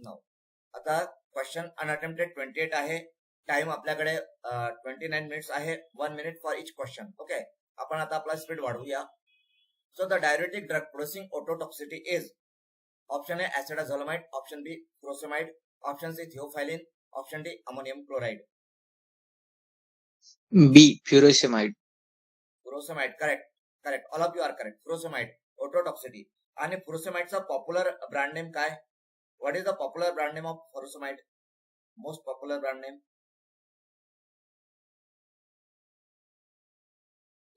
नाव. आता question unattempted 28 आहे. Time आपल्याकडे 29 मिनिट्स आहे. 1 minute for each question. Okay, आपण आता आपला स्पीड वाढवूया. So the diuretic drug producing ototoxicity is option A acetazolamide, option B frusemide, option C theophylline, option D ammonium chloride. B furosemide. Frusemide correct. Correct, all of you are correct. Frusemide ototoxicity. आणि फ्रोसेमाइडचा popular brand name काय? What is the popular brand name of frusemide? Most popular brand name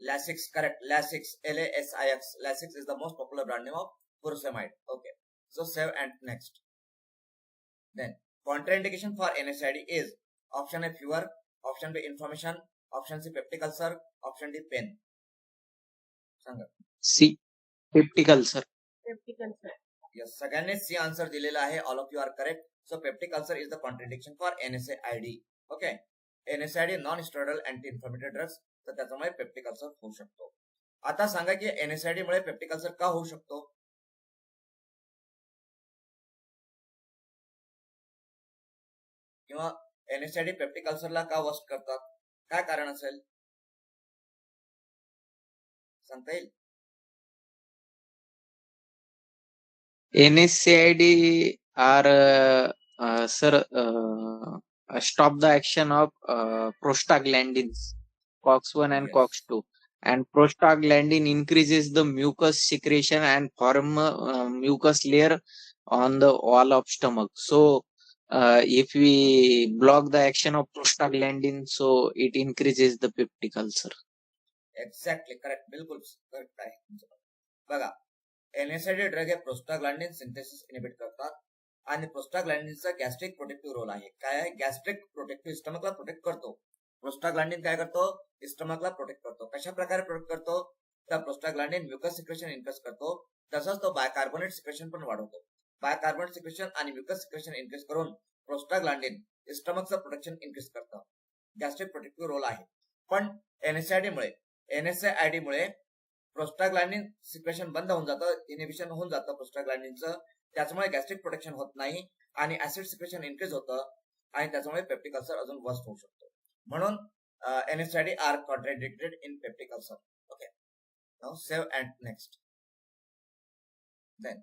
Lasix, correct. Lasix, Lasix. Lasix is the most popular brand name of furosemide. Okay, so save and next. Then contraindication for NSAID is option A fever, option B inflammation, option C peptic ulcer, option D pain. Sanga. C peptic ulcer. Yes, सगळ्यांनी C answer दिलेला आहे. All of you are correct. So peptic ulcer is the contraindication for NSAID. Okay, NSAID non-steroidal anti-inflammatory drugs. तर त्याच्यामुळे peptic ulcer होऊ शकतो. आता सांगा की NSAID मुळे peptic ulcer का होऊ शकतो? किंवा NSAID पेप्टिक अल्सरला का वर्स्ट करतात? काय कारण असेल? सांगता येईल? NSAID are sir stop the action of prostaglandins COX-1 and Yes. COX-2, and prostaglandin increases the mucus secretion and form mucus layer on the wall of stomach. So if we block the action of prostaglandin, so it increases the peptic ulcer. Exactly correct, बिलकुल correct आहे. बघा, NSAID drug हे prostaglandin synthesis inhibit करतात आणि प्रोस्टाग्लॅंडिनचा gastric protective role आहे. काय आहे? Gastric protective, स्टमकला protect करतो. Prostaglandin काय करतो? स्टमकला प्रोटेक्ट करतो. कशा प्रकारे प्रोटेक्ट करतो? तर प्रोस्टाग्लॅंडिन म्युकस सिक्रेशन इन्क्रीज करतो. तसंच तो बायकार्बोनेट सिक्रेशन पण वाढवतो. बायकार्बोनेट सिक्रेशन आणि म्युकस सिक्रेशन इन्क्रीज करून प्रोस्टाग्लॅंडिन स्टमकचं प्रोटेक्शन इन्क्रीज करतं. गॅस्ट्रिक प्रोटेक्टिव्ह रोल आहे. पण NSAID मुळे प्रोस्टाग्लॅंडिन सिक्रेशन बंद होऊन जातं, इनिबिशन होऊन जातं प्रोस्टाग्लॅंडिनचं. त्याच्यामुळे गॅस्ट्रिक प्रोटेक्शन होत नाही आणि ऍसिड सिक्रेशन इन्क्रीज होतं आणि त्याच्यामुळे पेप्टिक अल्सर अजून वर्स्ट होऊ शकतो. म्हणून NSAID are contraindicated in peptic ulcer. Okay, now save and next. Then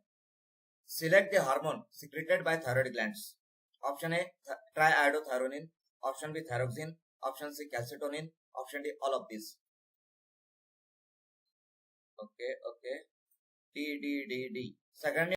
select the hormone secreted by thyroid glands. Option A triiodothyronine, option B thyroxine, option C calcitonin, option D all of this. Okay, D सगळ्यांनी